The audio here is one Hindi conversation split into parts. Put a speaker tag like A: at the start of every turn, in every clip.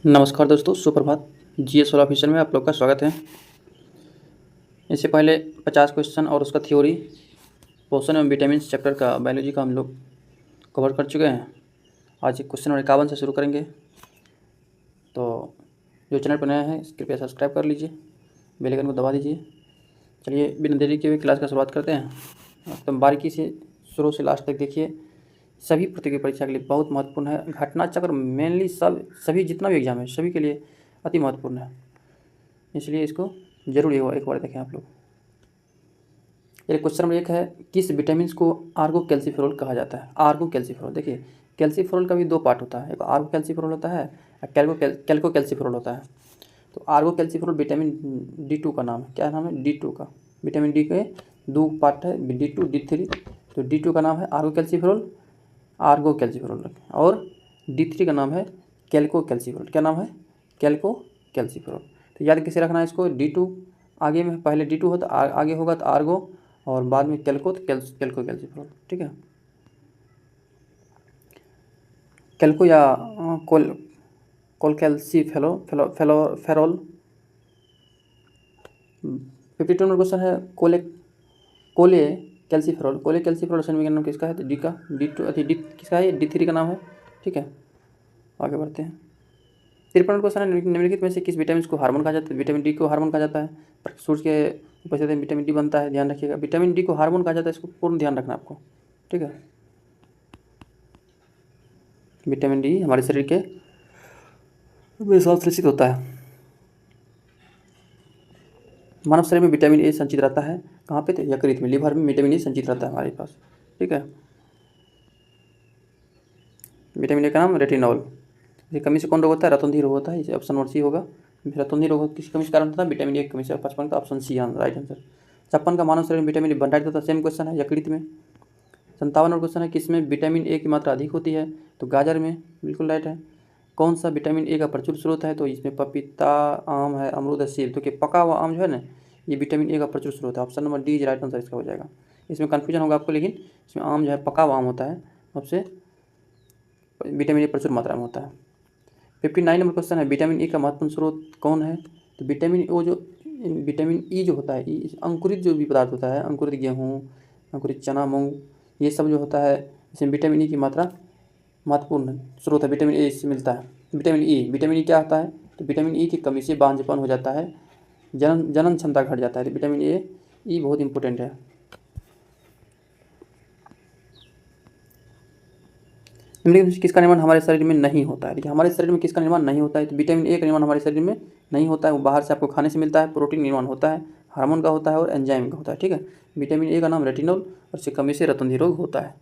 A: नमस्कार दोस्तों, सुप्रभात। जीएस सोलह ऑफिसर में आप लोग का स्वागत है। इससे पहले 50 क्वेश्चन और उसका थ्योरी, पोषण एवं विटामिन चैप्टर का बायोलॉजी का हम लोग कवर कर चुके हैं। आज क्वेश्चन नंबर 51 से शुरू करेंगे। तो जो चैनल पर नया है कृपया सब्सक्राइब कर लीजिए, बेल आइकन को दबा दीजिए। चलिए बिना देरी के हुए क्लास का शुरुआत करते हैं। एकदम बारीकी से शुरू से लास्ट तक देखिए। सभी प्रतियोगी परीक्षा के लिए बहुत महत्वपूर्ण है। घटना चक्र मेनली सभी जितना भी एग्जाम है सभी के लिए अति महत्वपूर्ण है, इसलिए इसको जरूर एक बार देखें आप लोग। ये क्वेश्चन नंबर 1 है, किस विटामिन को आर्गो कैल्सीफेरोल कहा जाता है? आर्गो कैल्सीफेरोल, देखिए कैल्सीफेरोल का भी दो पार्ट होता है, एक आर्गो कैल्सीफेरोल होता है और कैल्को कैल्सीफेरोल होता है। तो आर्गो कैल्सीफेरोल विटामिन D2 का नाम है। क्या नाम है? D2 का। विटामिन डी के दो पार्ट है, D2 D3। तो D2 का नाम है आर्गो कैल्सीफेरोल, आर्गो कैल्सीफेरोल, और D3 का नाम है कैल्को कैल्सीफेरोल। क्या नाम है? कैल्को कैल्सीफेरोल। तो याद कैसे रखना है इसको? D2 आगे में, पहले D2 हो तो आगे होगा तो आर्गो, और बाद में कैल्को तो कैल्को कैल्सीफेरोल। ठीक है। कैल्को या कोल फेरोल। 52 नंबर क्वेश्चन है, कोले कैल्सीफेरोल। कोले कैल्सीफेरोल रासायनिक विज्ञान नाम किसका है? तो डी का। डी किसका है? D3 का नाम है। ठीक है, आगे बढ़ते हैं। 53 नंबर क्वेश्चन है, निम्नलिखित में से किस विटामिन को हार्मोन कहा जाता है? विटामिन डी को हार्मोन कहा जाता है। सूर्य के उपस्थिति में विटामिन डी बनता है, ध्यान रखिएगा। विटामिन डी को हार्मोन कहा जाता है, इसको पूर्ण ध्यान रखना आपको। ठीक है, विटामिन डी हमारे शरीर के में संश्लेषित होता है। मानव शरीर में विटामिन ए संचित रहता है कहाँ पे? तो यकृत में, लीवर में विटामिन ए संचित रहता है हमारे पास। ठीक है, विटामिन ए का नाम रेटिनॉल। इसकी कमी से कौन रोग होता है? रतौंधी रोग होता है। इसे ऑप्शन नंबर सी होगा। रतौंधी रोग किस कमी के कारण होता है? विटामिन ए की कमी से। 55 का ऑप्शन सी राइट आंसर। 56 का मानव शरीर में विटामिन ए भंडारित होता है, सेम क्वेश्चन है, यकृत में। 57 और क्वेश्चन है, किसमें विटामिन ए की मात्रा अधिक होती है? तो गाजर में, बिल्कुल राइट है। कौन सा विटामिन ए का प्रचुर स्रोत है? तो इसमें पपीता, आम है, अमरूद है, सेब। तो कि पका हुआ आम जो है ना, ये विटामिन ए का प्रचुर स्रोत है। Option number D right answer इसका हो जाएगा। इसमें कन्फ्यूजन होगा आपको, लेकिन इसमें आम जो है पका हुआ आम होता है, सबसे विटामिन ए प्रचुर मात्रा में होता है। 59 नंबर क्वेश्चन है, विटामिन ई का महत्वपूर्ण स्रोत कौन है? तो विटामिन ई जो होता है, अंकुरित जो भी पदार्थ होता है, अंकुरित गेहूँ, अंकुरित चना, मूंग, ये सब जो होता है, इसमें विटामिन ई की मात्रा महत्वपूर्ण स्रोत है। विटामिन ए इससे मिलता है। विटामिन ई क्या होता है? तो विटामिन ई की कमी से बांझपन हो जाता है, जनन क्षमता घट जाता है। तो विटामिन ई बहुत इंपॉर्टेंट है। निम्नलिखित किसका निर्माण हमारे शरीर में नहीं होता है? देखिए हमारे शरीर में किसका निर्माण नहीं होता है? तो विटामिन ए का निर्माण हमारे शरीर में नहीं होता है, वो बाहर से आपको खाने से मिलता है। प्रोटीन निर्माण होता है, हार्मोन का होता है और एंजाइम का होता है। ठीक है, विटामिन ए का नाम रेटिनॉल, और इसकी कमी से रतौंधी रोग होता है।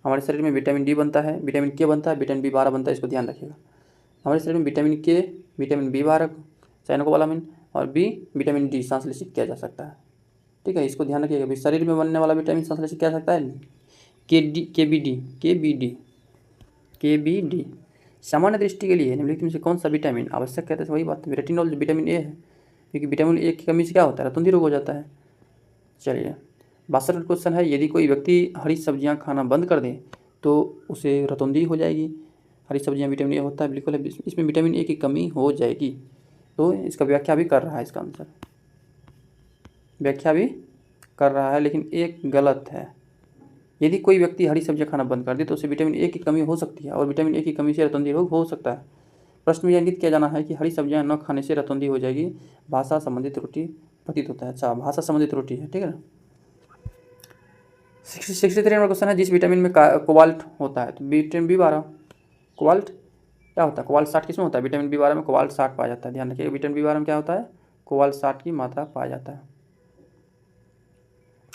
A: हमारे शरीर में विटामिन डी बनता है, विटामिन के बनता है, विटामिन B12 बनता है, इसको ध्यान रखिएगा। हमारे शरीर में विटामिन के, विटामिन B12, साइनोकोबालामिन और विटामिन डी संश्लेषित किया जा सकता है। ठीक है, इसको ध्यान रखिएगा। शरीर में बनने वाला विटामिन संश्लेषित किया जा सकता है के बी डी। सामान्य दृष्टि के लिए निम्नलिखित में से कौन सा विटामिन आवश्यक कहते हैं? वही बात, रेटिनॉल जो विटामिन ए है, क्योंकि विटामिन ए की कमी से क्या होता है? रतौंधी रोग हो जाता है। चलिए 62 क्वेश्चन है, यदि कोई व्यक्ति हरी सब्जियां खाना बंद कर दे तो उसे रतौंधी हो जाएगी। हरी सब्जियां विटामिन ए होता है, बिल्कुल है, इसमें विटामिन ए की कमी हो जाएगी। तो इसका व्याख्या भी कर रहा है, इसका आंसर व्याख्या भी कर रहा है, लेकिन एक गलत है। यदि कोई व्यक्ति हरी सब्जियां खाना बंद कर दे तो उसे विटामिन ए की कमी हो सकती है, और विटामिन ए की कमी से रतौंधी रोग हो सकता है। प्रश्न में यह इंगित किया जाना है कि हरी सब्जियां न खाने से रतौंधी हो जाएगी, भाषा संबंधित त्रुटि प्रतीत होता है। अच्छा, भाषा संबंधित त्रुटि है, ठीक है ना। 63 नंबर क्वेश्चन है, जिस विटामिन में कोबाल्ट होता है? तो विटामिन B12। कोबाल्ट क्या होता है? कोबाल्ट 60 किसमें होता है? विटामिन B12 में कोबाल्ट 60 पाया जाता है। ध्यान रखिएगा, विटामिन B12 में क्या होता है? कोबाल्ट 60 की मात्रा पाया जाता है।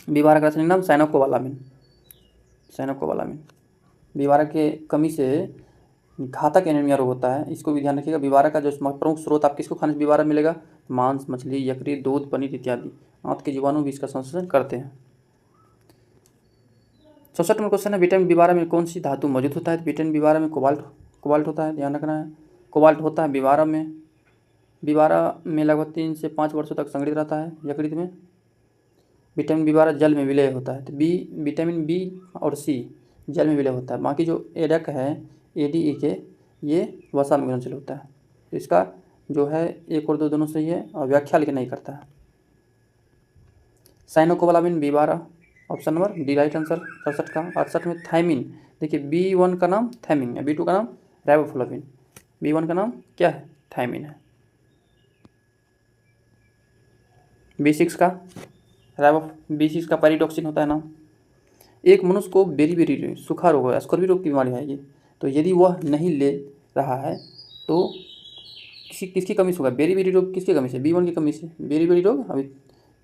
A: B12 का रासायनिक नाम साइनोकोबालामिन। B12 के कमी से घातक एनीमिया रोग होता है, इसको भी ध्यान रखिएगा। B12 का जो प्रमुख स्रोत आप किसको खाने से B12 मिलेगा? मांस, मछली, यकृत, दूध, पनीर इत्यादि। आंत के जीवाणु भी इसका संश्लेषण करते हैं। 64 में क्वेश्चन है, विटामिन B12 में कौन सी धातु मौजूद होता है? विटामिन B12 में कोबाल्ट होता है, ध्यान रखना है। कोबाल्ट होता है B12 में। B12 में लगभग 3 से 5 वर्षों तक संग्रहित रहता है यकृत में। विटामिन B12 जल में विलय होता है। तो विटामिन B और C जल में विलय होता है। बाकी जो एडक है ADE के, ये वसा में घुलनशील होता है। तो इसका जो है 1 और 2 दोनों सही है और व्याख्या लेकिन नहीं करता है। Cyanocobalamin B12 option number D right answer 67 का। 68 में थायमिन, देखिए B1 का नाम थायमिन है, B2 का नाम राइबोफ्लाविन, B1 का नाम क्या है, थायमिन है। B6 का B6 का पैराडॉक्सिन होता है नाम। एक मनुष्य को बेरी सूखा रोग है, स्कर्वी रोग की बीमारी है ये, तो यदि वह नहीं ले रहा है तो किसकी कमी से होगा, बेरी रोग किसकी कमी से, B1 की कमी से, बेरी रोग अभी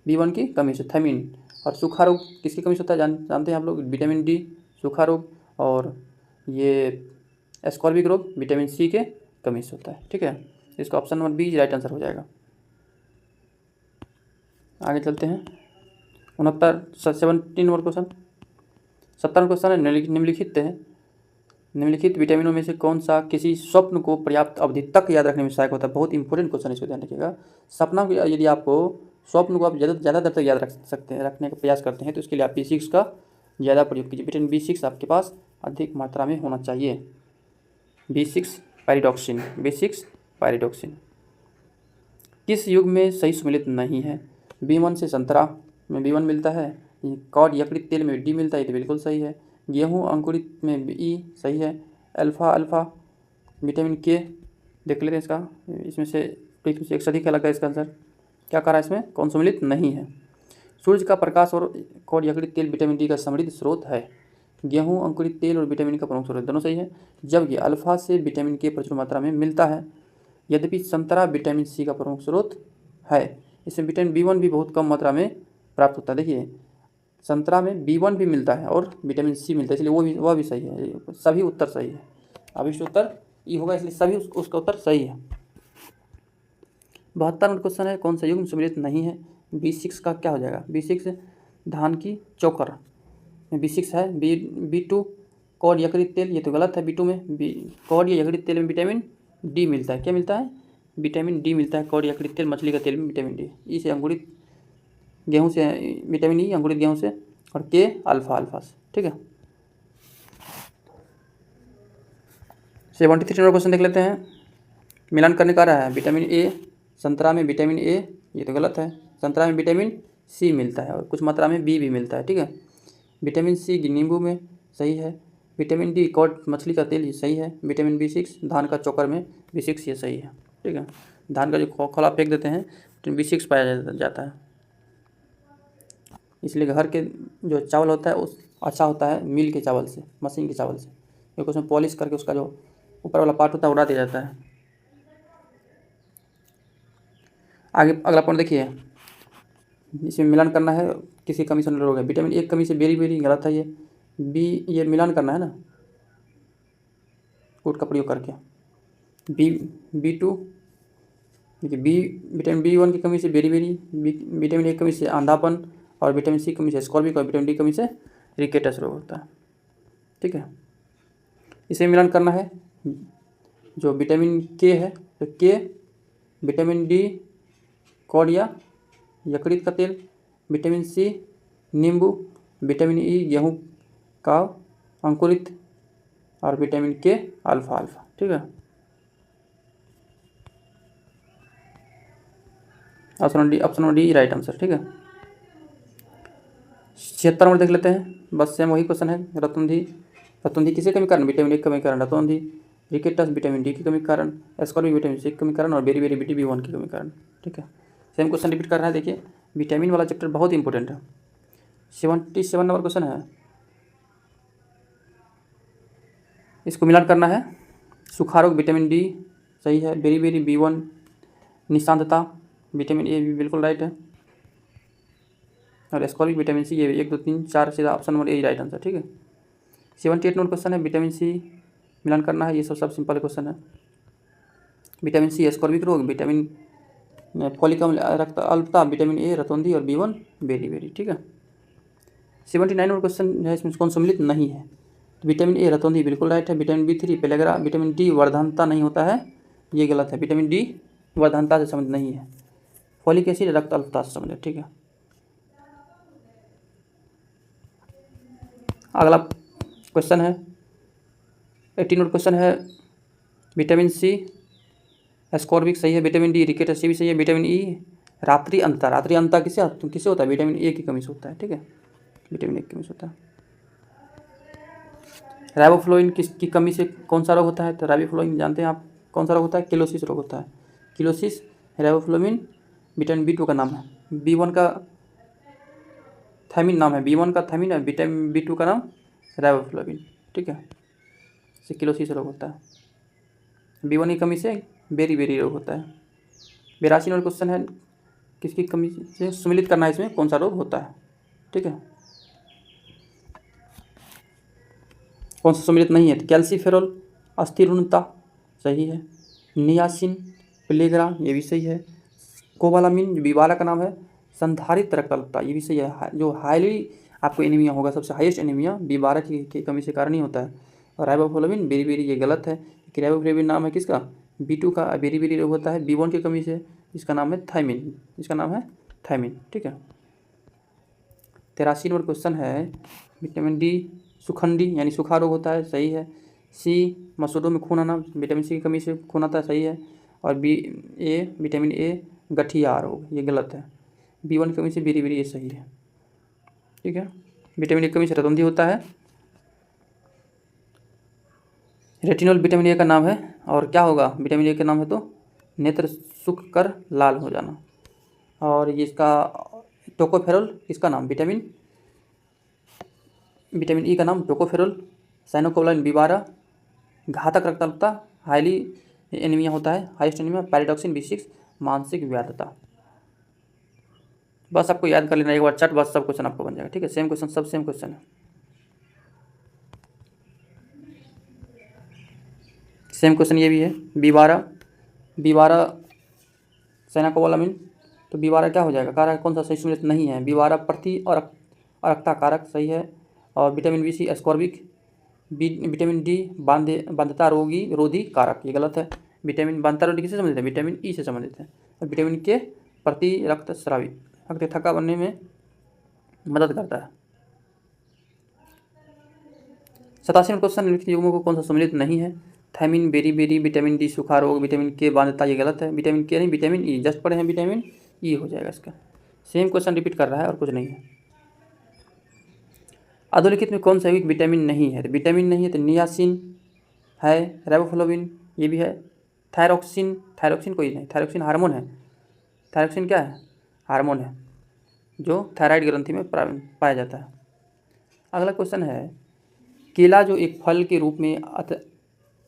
A: B1 की कमी से थायमिन। और सूखा रोग किसकी कमी से होता है, जानते हैं आप लोग, विटामिन डी सूखा रोग, और ये स्कॉर्बिक रोग विटामिन सी के कमी से होता है। ठीक है, इसका option number B right answer हो जाएगा। आगे चलते हैं 17 नंबर क्वेश्चन। 70 क्वेश्चन है, निम्नलिखित विटामिनों में से कौन सा किसी स्वप्न को पर्याप्त अवधि तक याद रखने में सहायक होता है। बहुत इंपॉर्टेंट क्वेश्चन है, इसको ध्यान रखिएगा। सपना को यदि आपको स्वप्न को आप ज़्यादा देर तक याद रखने का प्रयास करते हैं तो इसके लिए आप B6 का ज़्यादा प्रयोग कीजिए। विटामिन B6 आपके पास अधिक मात्रा में होना चाहिए। B6 पैराडॉक्सिन किस युग में सही सम्मिलित नहीं है। B1 से संतरा में B1 मिलता है, कॉड यकृत तेल में D मिलता है, ये तो बिल्कुल सही है। गेहूँ अंकुरित में E सही है। अल्फा विटामिन K देख लेते हैं इसका, इसमें से एक सही क्या लगा इसका आंसर, क्या कह रहा है इसमें, कौन सम्मिलित नहीं है। सूर्य का प्रकाश और कॉड यकृत तेल विटामिन डी का समृद्ध स्रोत है। गेहूँ अंकुरित तेल और विटामिन का प्रमुख स्रोत, दोनों सही है। जबकि अल्फा से विटामिन के प्रचुर मात्रा में मिलता है, यद्यपि संतरा विटामिन सी का प्रमुख स्रोत है। इसमें विटामिन B1 भी बहुत कम मात्रा में प्राप्त होता है। देखिए संतरा में B1 भी मिलता है और विटामिन सी मिलता है, इसलिए वह भी सही है। सभी उत्तर सही है। अब इस उत्तर ई होगा, इसलिए सभी उसका उत्तर सही है। 72 नंबर क्वेश्चन है, कौन सा युग्म सम्मिलित नहीं है। B6 का क्या हो जाएगा, B6 धान की चोकर में B6 है। B2 कॉड यकृत तेल, ये तो गलत है। B2 में कॉड या यकृत तेल में विटामिन डी मिलता है, क्या मिलता है, विटामिन डी मिलता है। कॉड यकृत तेल मछली का तेल में विटामिन डी। ई से अंकुरित गेहूँ से विटामिन ई अंकुरित गेहूँ से, और के अल्फा से। ठीक है, 73 नंबर क्वेश्चन देख लेते हैं। मिलान करने का रहा है, विटामिन ए संतरा में विटामिन ए, ये तो गलत है। संतरा में विटामिन सी मिलता है और कुछ मात्रा में बी भी मिलता है। ठीक है, विटामिन सी नींबू में सही है। विटामिन डी कॉड मछली का तेल, ये सही है। विटामिन B6 धान का चोकर में B6, ये सही है। ठीक है, धान का जो खोला फेंक देते हैं तो B6 पाया जाता है, इसलिए घर के जो चावल होता है उस अच्छा होता है मिल के चावल से, मशीन के चावल से, क्योंकि उसमें पॉलिश करके उसका जो ऊपर वाला पार्ट होता है उड़ा दिया जाता है। आगे अगला पॉइंट देखिए, इसमें मिलान करना है, किसी कमी से रोग है। विटामिन ए की कमी से बेरी गलत है, ये मिलान करना है ना कूट का प्रयोग करके। B2 देखिए, विटामिन B1 की कमी से बेरी विटामिन ए की कमी से अंधापन, और विटामिन सी की कमी से स्कॉर्बिक, और विटामिन डी की कमी से रिकेटस रोग होता है। ठीक है, इसे मिलान करना है। जो विटामिन के है तो के, विटामिन डी कॉड या यकृत का तेल, विटामिन सी नींबू, विटामिन ई गेहूँ का अंकुरित, और विटामिन के अल्फा। ठीक है, option number D right answer. ठीक है, 76 नंबर देख लेते हैं, बस सेम वही क्वेश्चन है। रतौंधी किसी कमी कारण, विटामिन ए की कमी कारण रतौंधी, रिकेटस विटामिन डी की कमी कारण, एस्कॉर्बिक विटामिन सी की कमी कारण, और बेरी B1 की कमी कारण। ठीक है, सेम क्वेश्चन रिपीट कर रहा है। देखिए विटामिन वाला चैप्टर बहुत इंपॉर्टेंट है। 77 नंबर क्वेश्चन है, इसको मिलान करना है। सूखा रोग विटामिन डी सही है। बेरी B1 निशांतता विटामिन ए भी बिल्कुल राइट है, और एस्कॉर्बिक विटामिन सी, ये 1 2 3 4 सीधा option number A right answer. ठीक है, 78 नंबर क्वेश्चन है, विटामिन सी मिलान करना है। ये सब सिंपल क्वेश्चन है। विटामिन सी एस्कॉर्बिक रोग, विटामिन फॉलिक रक्त अल्पता, विटामिन ए रतौंधी, और B1 बेरी। ठीक है, 79 नंबर क्वेश्चन है, इसमें कौन सम्मिलित नहीं है। तो विटामिन ए रतौंधी बिल्कुल राइट है। Vitamin B3 pellagra, vitamin D वर्धनता नहीं होता है, ये गलत है। विटामिन डी वर्धनता से संबंधित नहीं है। फॉलिक एसिड रक्त अल्पता से संबंधित। ठीक है, अगला क्वेश्चन है 18 नंबर क्वेश्चन है, विटामिन सी एस्कॉर्बिक सही है, विटामिन डी रिकेट एसिड भी सही है, विटामिन ई रात्रि अंतः किससे होता है, विटामिन ए की कमी से होता है। ठीक है, विटामिन ए की कमी से होता है। राइबोफ्लोविन की कमी से कौन सा रोग होता है, तो राइबोफ्लोविन जानते हैं आप कौन सा रोग होता है, किलोसिस रोग होता है। किलोसिस राइबोफ्लोविन विटामिन B2 का नाम है, B1 का थायमिन नाम है, B1 का थायमिन है, विटामिन B2 का नाम राइबोफ्लोविन। ठीक है, इससे किलोसिस रोग होता है। B1 की कमी से बेरी रोग होता है। 82 नंबर क्वेश्चन है, किसकी कमी से सम्मिलित करना है, इसमें कौन सा रोग होता है। ठीक है, कौन सा सम्मिलित नहीं है, तो कैल्सीफेरॉल अस्थिरुणता सही है, नियासिन प्लेग्रा ये भी सही है, कोबालामिन बीबारा का नाम है, संधारित रक्तअल्पता ये भी सही है। जो हाईली आपको एनीमिया होगा, सबसे हाईएस्ट एनीमिया बीबारा की कमी से कारण ही होता है। और राइबोफ्लोविन बेरी ये गलत है, कि राइबोफ्लोविन नाम है किसका, B2 का बेरी रोग होता है B1 की कमी से, इसका नाम है थायमिन, इसका नाम है थायमिन। ठीक है, 83 नंबर क्वेश्चन है, विटामिन डी सुखंडी यानी सूखा रोग होता है, सही है। सी मसूरों में खून आना, विटामिन सी की कमी से खून आता है, सही है। और विटामिन ए गठिया रोग ये गलत है, B1 की कमी से बेरी ये सही है। ठीक है, विटामिन ए की कमी से रतौंधी होता है। रेटिनॉल विटामिन ए का नाम है, और क्या होगा विटामिन ए का नाम है, तो नेत्र सूख कर लाल हो जाना। और ये इसका टोकोफेरोल किसका नाम, विटामिन ई का नाम टोकोफेरोल। साइनोकोबालामिन बीबारा घातक रक्तअल्पता, हाईली एनीमिया होता है, हाईएस्ट एनीमिया। पैराडॉक्सिन B6 मानसिक व्याधता। बस आपको याद कर लेना एक बार चट, बस सब क्वेश्चन आपको बन जाएगा। ठीक है, सेम क्वेश्चन, सब सेम क्वेश्चन है, सेम क्वेश्चन ये भी है। बीबारा साइनोकोबालामिन, तो बीबारा क्या हो जाएगा, कारक कौन सा सही सम्मिलित नहीं है, बीबारा प्रति और अरक्ता कारक सही है। और vitamin B6 ascorbic, vitamin D बाध्यता रोधी कारक ये गलत है। विटामिन बाध्यता रोधी किससे संबंधित है, विटामिन ई से संबंधित है। और विटामिन के प्रति रक्तस्रावी थक्का बनने में मदद करता है। 87 क्वेश्चन, निम्नलिखित युग्मों को कौन सा सम्मिलित नहीं है, थायमिन बेरी विटामिन डी सूखा रोग, विटामिन के बाध्यता ये गलत है, विटामिन के नहीं विटामिन ई, जस्ट पढ़े हैं विटामिन ई हो जाएगा इसका। सेम क्वेश्चन रिपीट कर रहा है और कुछ नहीं है। अधोलिखित में कौन सा यौगिक विटामिन नहीं है, तो विटामिन नहीं है तो नियासिन है, राइबोफ्लोविन ये भी है, थायरोक्सिन कोई नहीं, थायरोक्सिन हार्मोन है, थायरोक्सिन क्या है, हार्मोन है जो थायराइड ग्रंथि में पाया जाता है। अगला क्वेश्चन है, केला जो एक फल के रूप में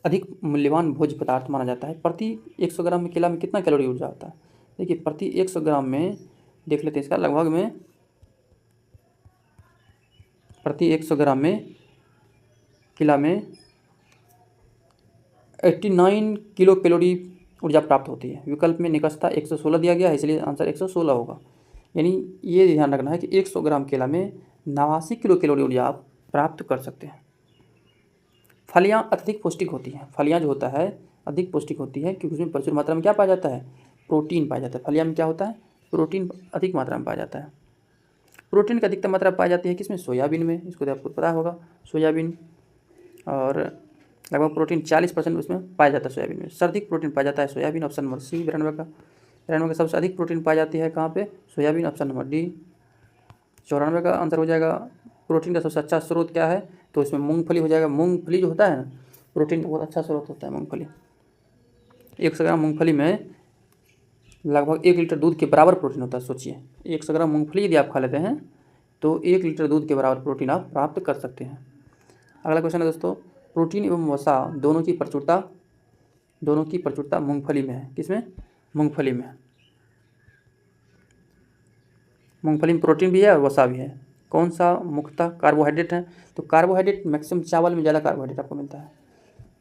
A: अधिक मूल्यवान भोज्य पदार्थ माना जाता है, प्रति 100 ग्राम में केला में कितना कैलोरी ऊर्जा होता है। देखिए प्रति 100 ग्राम में देख लेते हैं इसका, लगभग में प्रति 100 ग्राम में केला में 89 किलो कैलोरी ऊर्जा प्राप्त होती है। विकल्प में निकटता 116 दिया गया है, इसलिए आंसर 116 होगा। यानी ये ध्यान रखना है कि 100 ग्राम केला में 89 किलो कैलोरी ऊर्जा आप प्राप्त कर सकते हैं। फलियाँ अत्यधिक पौष्टिक होती हैं, फलियाँ जो होता है अधिक पौष्टिक होती है क्योंकि उसमें प्रचुर मात्रा में क्या पाया जाता है, प्रोटीन पाया जाता है। फलियाँ में क्या होता है, प्रोटीन अधिक मात्रा में पाया जाता है। प्रोटीन की अधिकतम मात्रा पाई जाती है किसमें, सोयाबीन में, इसको तो आपको पता होगा सोयाबीन। और लगभग प्रोटीन 40% उसमें पाया जाता है सोयाबीन में। सर्वाधिक प्रोटीन पाया जाता है सोयाबीन, ऑप्शन नंबर सी 92 का सबसे अधिक प्रोटीन पाई जाती है कहाँ पे, सोयाबीन, ऑप्शन नंबर डी 94 का आंसर हो जाएगा। प्रोटीन का सबसे अच्छा स्रोत क्या है, तो इसमें मूंगफली हो जाएगा। मूंगफली जो होता है ना, प्रोटीन का बहुत अच्छा स्रोत होता है मूंगफली। 100 ग्राम मूंगफली में लगभग 1 लीटर दूध के बराबर प्रोटीन होता है। सोचिए 100 ग्राम मूंगफली यदि आप खा लेते हैं तो 1 लीटर दूध के बराबर प्रोटीन आप प्राप्त कर सकते हैं। अगला क्वेश्चन है दोस्तों, प्रोटीन एवं वसा दोनों की प्रचुरता मूंगफली में है, किसमें, मूंगफली में। मूंगफली में प्रोटीन भी है और वसा भी है। कौन सा मुख्यतः कार्बोहाइड्रेट है, तो कार्बोहाइड्रेट मैक्सिमम चावल में ज़्यादा कार्बोहाइड्रेट आपको मिलता है।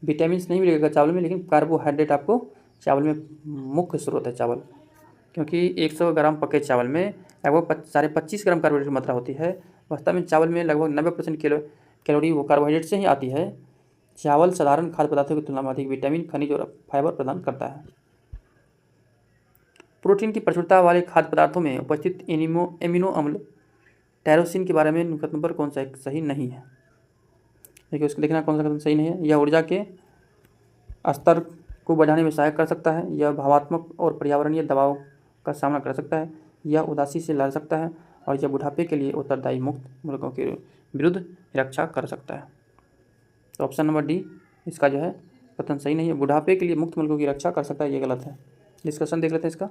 A: विटामिन नहीं मिलेगा चावल में, लेकिन कार्बोहाइड्रेट आपको चावल में मुख्य स्रोत है चावल, क्योंकि 100 ग्राम पके चावल में लगभग 25 ग्राम कार्बोहाइड्रेट की मात्रा होती है। वास्तव में चावल में लगभग 90% कैलोरी वो कार्बोहाइड्रेट से ही आती है। चावल साधारण खाद्य पदार्थों की तुलना में अधिक विटामिन, खनिज और फाइबर प्रदान करता है। प्रोटीन की प्रचुरता वाले खाद्य पदार्थों में उपस्थित एमिनो अम्ल टायरोसिन के बारे में निम्नलिखित नंबर कौन सा एक सही नहीं है। देखिए उसको देखना कौन सा कदम सही नहीं है। यह ऊर्जा के स्तर को बढ़ाने में सहायक कर सकता है। यह भावात्मक और पर्यावरणीय दबाव का सामना कर सकता है। यह उदासी से लड़ सकता है और यह बुढ़ापे के लिए उत्तरदायी मुक्त मुल्कों के विरुद्ध रक्षा कर सकता है। तो ऑप्शन नंबर डी इसका जो है कथन सही नहीं है। बुढ़ापे के लिए मुक्त मुल्कों की रक्षा कर सकता है, ये गलत है। डिस्कशन देख लेते हैं इसका।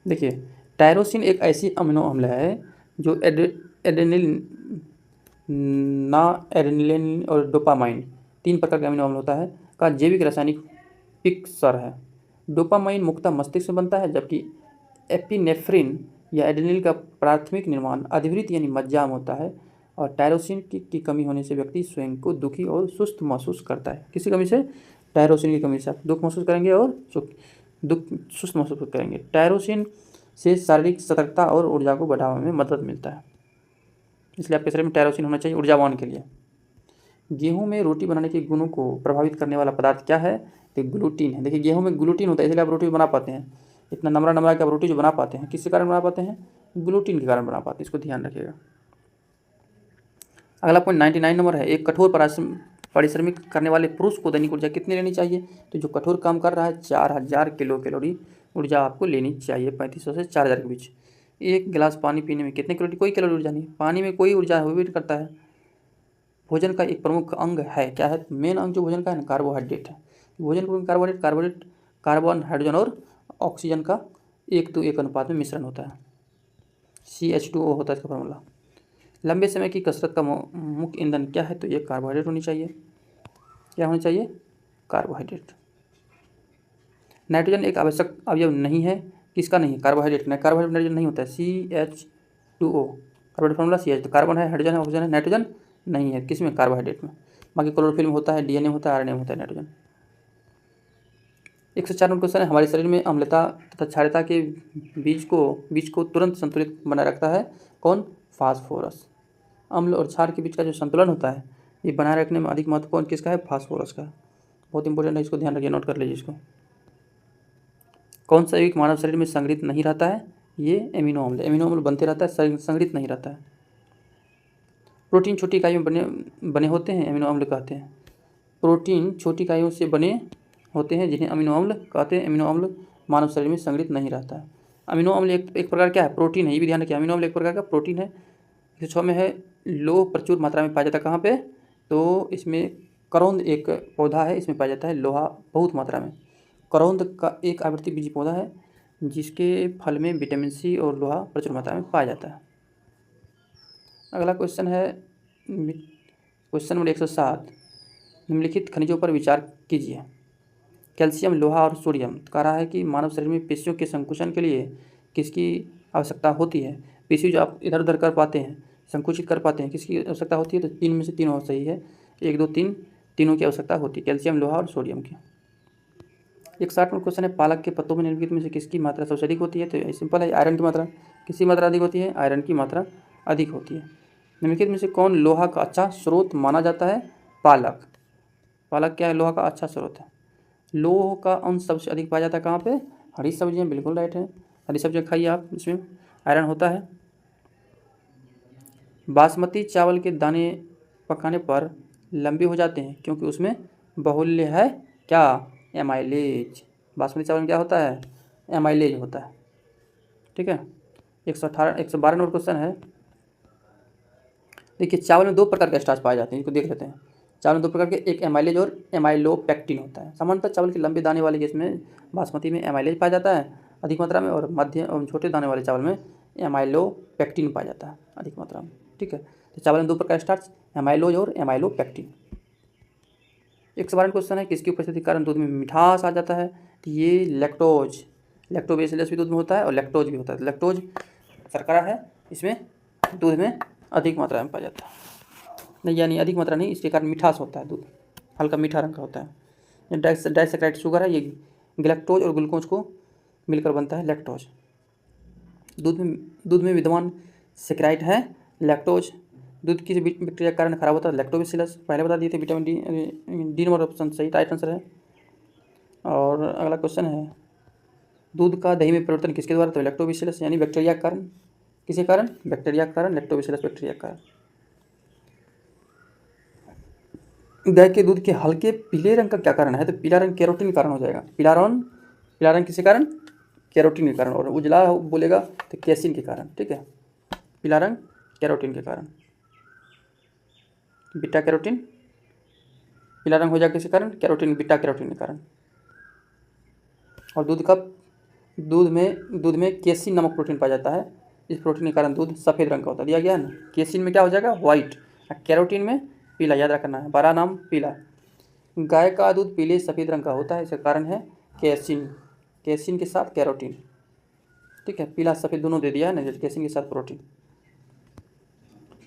A: देखिए, टायरोसिन एक ऐसी अमीनो अम्ल है जो एडेनिलिन, एडेनिलिन और डोपामाइन 3 प्रकार का अमीनो अम्ल होता है का जैविक रासायनिक पिक्सर है। डोपामाइन मुख्यतः मस्तिष्क से बनता है, जबकि एपिनेफ्रिन या एडेनिल का प्राथमिक निर्माण अधिवृत्त यानी मज्जा में होता है। और टायरोसिन की कमी होने से व्यक्ति स्वयं को दुखी और सुस्त महसूस करता है। किसी कमी से? टायरोसिन की कमी से आप दुख महसूस करेंगे और सुस्त महसूस करेंगे। टायरोसिन से शारीरिक सतर्कता और ऊर्जा को बढ़ाने में मदद मिलता है, इसलिए आपके शरीर में टायरोसिन होना चाहिए ऊर्जावान के लिए। गेहूं में रोटी बनाने के गुणों को प्रभावित करने वाला पदार्थ क्या है? तो ग्लूटीन है। देखिए, गेहूं में ग्लूटीन होता है, इसलिए आप रोटी बना पाते हैं। इतना नमरा नमरा के आप रोटी जो बना पाते हैं, किसके कारण बना पाते हैं? ग्लूटीन के कारण बना पाते हैं, इसको ध्यान रखिएगा। अगला पॉइंट 99 नंबर है, एक कठोर परिश्रमिक करने वाले पुरुष को दैनिक ऊर्जा कितनी लेनी चाहिए? तो जो कठोर काम कर रहा है 4000 किलो कैलोरी ऊर्जा आपको लेनी चाहिए, 3500 से 4000 के बीच। एक गिलास पानी पीने में कितने कैलोरी? कोई कैलोरी ऊर्जा नहीं, पानी में कोई ऊर्जा हो भी करता है। भोजन का एक प्रमुख अंग है, क्या है? मेन अंग जो भोजन का है ना, कार्बोहाइड्रेट है। भोजन को कार्बन, हाइड्रोजन और ऑक्सीजन का 1:1 अनुपात में मिश्रण होता है। CH2O होता है इसका फॉर्मूला। लंबे समय की कसरत का मुख्य ईंधन क्या है? तो ये कार्बोहाइड्रेट होनी चाहिए। क्या होनी चाहिए? कार्बोहाइड्रेट। नाइट्रोजन एक आवश्यक अवयव नहीं है, किसका नहीं है? कार्बोहाइड्रेट का। कार्बोहाइड्रेट नाइट्रोजन नहीं होता है, CH2O। कार्बोहाइड्रेट फॉर्मूला CH, तो कार्बन है, हाइड्रोजन है, ऑक्सीजन है, नाइट्रोजन नहीं है। किसमें? कार्बोहाइड्रेट में। बाकी क्लोरोफिल में होता है, DNA में होता है, RNA में होता है नाइट्रोजन। 104 नंबर क्वेश्चन है, हमारे शरीर में अम्लता तथा क्षारता के बीच को तुरंत संतुलित बनाए रखता है कौन? फास्फोरस। अम्ल और क्षार के बीच का जो संतुलन होता है, ये बनाए रखने में अधिक महत्वपूर्ण किसका है? फास्फोरस का। बहुत इंपॉर्टेंट है, इसको ध्यान रखिए, नोट कर लीजिए इसको। कौन सा यौगिक मानव शरीर में संग्रहित नहीं रहता है? ये एमिनो अम्ल। एमिनो अम्ल बनते रहता है, संग्रहित नहीं रहता है। प्रोटीन छोटी इकाइयों में बने होते हैं, एमिनो अम्ल कहते हैं। प्रोटीन छोटी इकाइयों से बने होते हैं, जिन्हें अमीनो अम्ल कहते हैं। अमीनो अम्ल मानव शरीर में संग्रहित नहीं रहता है। अमीनो अम्ल एक प्रकार क्या है? प्रोटीन है, ये भी ध्यान रखिए। अमीनो अम्ल एक प्रकार का प्रोटीन है। 106 में है, लोह प्रचुर मात्रा में पाया जाता है कहाँ पे? तो इसमें करौंद एक पौधा है, इसमें पाया जाता है लोहा बहुत मात्रा में। करौंद का एक आवृत्तिबीजी पौधा है, जिसके फल में विटामिन C और लोहा प्रचुर मात्रा में पाया जाता है। अगला क्वेश्चन है क्वेश्चन नंबर 107, निम्नलिखित खनिजों पर विचार कीजिए। कैल्शियम, लोहा और सोडियम। कह रहा है कि मानव शरीर में पेशियों के संकुचन के लिए किसकी आवश्यकता होती है? पेशी जो आप इधर उधर कर पाते हैं, संकुचित कर पाते हैं, किसकी आवश्यकता होती है? तो 3 में से 3 और सही है, 1 2 3 तीनों की आवश्यकता होती है, कैल्शियम, लोहा और सोडियम की। 160 में क्वेश्चन है, पालक के पत्तों में निम्नलिखित में से किसकी मात्रा सबसे अधिक होती है? तो सिंपल है, आयरन की मात्रा। किसकी मात्रा अधिक होती है? आयरन की मात्रा अधिक होती है। निम्नलिखित में से कौन लोहा का अच्छा स्रोत माना जाता है? पालक। पालक क्या है? लोहा का अच्छा स्रोत है। लोह का अंश सबसे अधिक पाया जाता है कहाँ पे? हरी सब्जियाँ, बिल्कुल राइट है, हरी सब्जियाँ खाइए आप, इसमें आयरन होता है। बासमती चावल के दाने पकाने पर लंबे हो जाते हैं क्योंकि उसमें बहुल्य है क्या? एमाइलेज। बासमती चावल में क्या होता है? एमाइलेज होता है। ठीक है। 112 नंबर क्वेश्चन है, देखिए, चावल में 2 प्रकार के स्टार्च पाए जाते हैं, इसको देख लेते हैं। चावल में 2 प्रकार के, एक एमाइलेज और एमाइलोपेक्टिन होता है। सामान्यतः चावल के लंबे दाने वाले केस में बासमती में एमाइलेज पाया जाता है अधिक मात्रा में, और मध्य और छोटे दाने वाले चावल में एमाइलोपेक्टिन पाया जाता है अधिक मात्रा में। ठीक है, तो चावल में 2 प्रकार स्टार्च, एमाइलोज और एमाइलोपेक्टिन। 112 क्वेश्चन है, किसकी उपस्थिति के कारण दूध में मिठास आ जाता है? तो ये लैक्टोबैसिलस भी दूध में होता है और लैक्टोज भी होता है। लैक्टोज शर्करा है, इसमें दूध में अधिक मात्रा में पाया जाता है। नहीं, यानी अधिक मात्रा नहीं, इसके कारण मिठास होता है, दूध हल्का मीठा रंग का होता है। ये डाइसैकेराइड शुगर है, ये गैलेक्टोज और ग्लूकोज को मिलकर बनता है लैक्टोज। दूध में विद्यमान सेक्राइड है लैक्टोज। दूध किस बैक्टीरिया के कारण खराब होता है? लैक्टोबैसिलस, पहले बता दिए थे। विटामिन डी नंबर ऑप्शन सही, राइट आंसर है। और अगला क्वेश्चन है, दूध का दही में परिवर्तन किसके द्वारा? तो लैक्टोबैसिलस यानी बैक्टीरिया के कारण। किसके कारण? बैक्टीरिया के कारण, लैक्टोबैसिलस बैक्टीरिया के कारण। गाय के दूध के हल्के पीले रंग का क्या कारण है? तो पीला रंग कैरोटीन के कारण हो जाएगा। पीला रंग किसके कारण? कैरोटीन के कारण। और उजला बोलेगा तो कैसीन के कारण। ठीक है, पीला रंग कैरोटीन के कारण, बीटा कैरोटीन। पीला रंग हो जाएगा किसके कारण? कैरोटीन, बीटा कैरोटीन के कारण। और दूध में केसिन नामक प्रोटीन पाया जाता है। इस प्रोटीन के कारण दूध सफ़ेद रंग का होता है। दिया गया है ना, केसिन में क्या हो जाएगा? वाइट, कैरोटीन में पीला। याद रखना है, बड़ा नाम पीला। गाय का दूध पीले सफ़ेद रंग का होता है, इसका कारण है कैसिन। कैसिन के साथ कैरोटीन। ठीक है, पीला सफ़ेद दोनों दे दिया है ना, कैसिन के साथ प्रोटीन।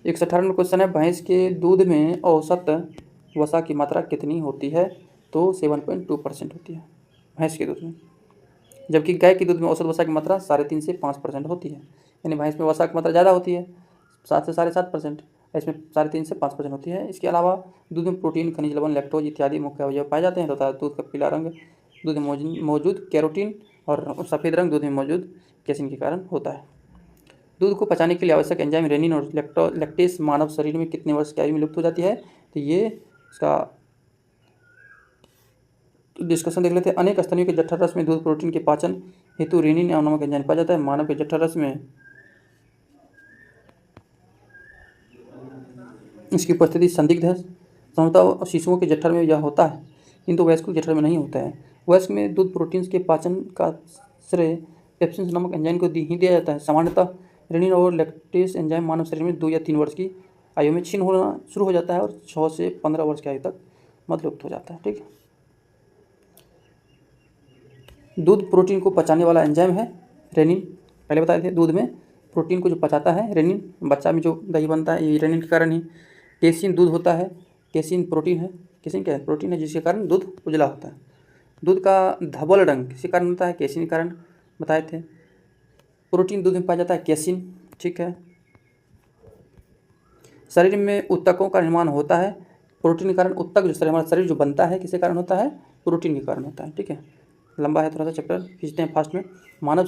A: 118 क्वेश्चन है, भैंस के दूध में औसत वसा की मात्रा कितनी होती है? तो 7.2% होती है भैंस के दूध में, जबकि गाय के दूध में औसत वसा की मात्रा 3.5 से 5% होती है। यानी भैंस में वसा की मात्रा ज़्यादा होती है, 7 से 7.5%, इसमें 3.5 से 5% होती है। इसके अलावा दूध में प्रोटीन, खनिज लवण, लैक्टोज इत्यादि मुख्य अवयव पाए जाते हैं तथा दूध का पीला रंग दूध में मौजूद कैरोटीन और सफ़ेद रंग दूध में मौजूद कैसिन के कारण होता है। दूध को पचाने के लिए आवश्यक एंजाइम रेनिन और लैक्टेस मानव शरीर में कितने वर्ष की आयु में लुप्त हो जाती है? तो ये इसका डिस्कशन देख लेते हैं। अनेक स्तनियों के जठर रस में दूध प्रोटीन के पाचन हेतु रेनिन नामक एंजाइम पाया जाता है। मानव के जठर रस में इसकी उपस्थिति संदिग्ध है। संभवतः शिशुओं के जठर में यह होता है, किंतु वयस्कों के जठर में नहीं होता है। वयस्क में दूध प्रोटीन के पाचन का श्रेय पेप्सिन नामक एंजाइम को ही दिया जाता है। सामान्यतः रेनिन और लैक्टेस एंजाइम मानव शरीर में 2 या 3 वर्ष की आयु में क्षीण होना शुरू हो जाता है और 6 से 15 वर्ष की आयु तक लुप्त हो जाता है। ठीक है, दूध प्रोटीन को पचाने वाला एंजाइम है रेनिन। पहले बताए थे, दूध में प्रोटीन को जो पचाता है रेनिन। बच्चा में जो दही बनता है ये रेनिन के कारण ही। केसिन दूध होता है, केसिन प्रोटीन है। केसिन क्या है? प्रोटीन है, जिसके कारण दूध उजला होता है। दूध का धवल रंग किसी कारण होता है? केसिन के कारण बताए थे। प्रोटीन दूध में पाया जाता है केसिन। ठीक है, शरीर में ऊतकों का निर्माण होता है प्रोटीन के कारण। ऊतक जो हमारा शरीर जो बनता है किसके कारण होता है? प्रोटीन के कारण होता है। ठीक है, लंबा है थोड़ा सा चैप्टर, खींचते हैं फास्ट में। मानव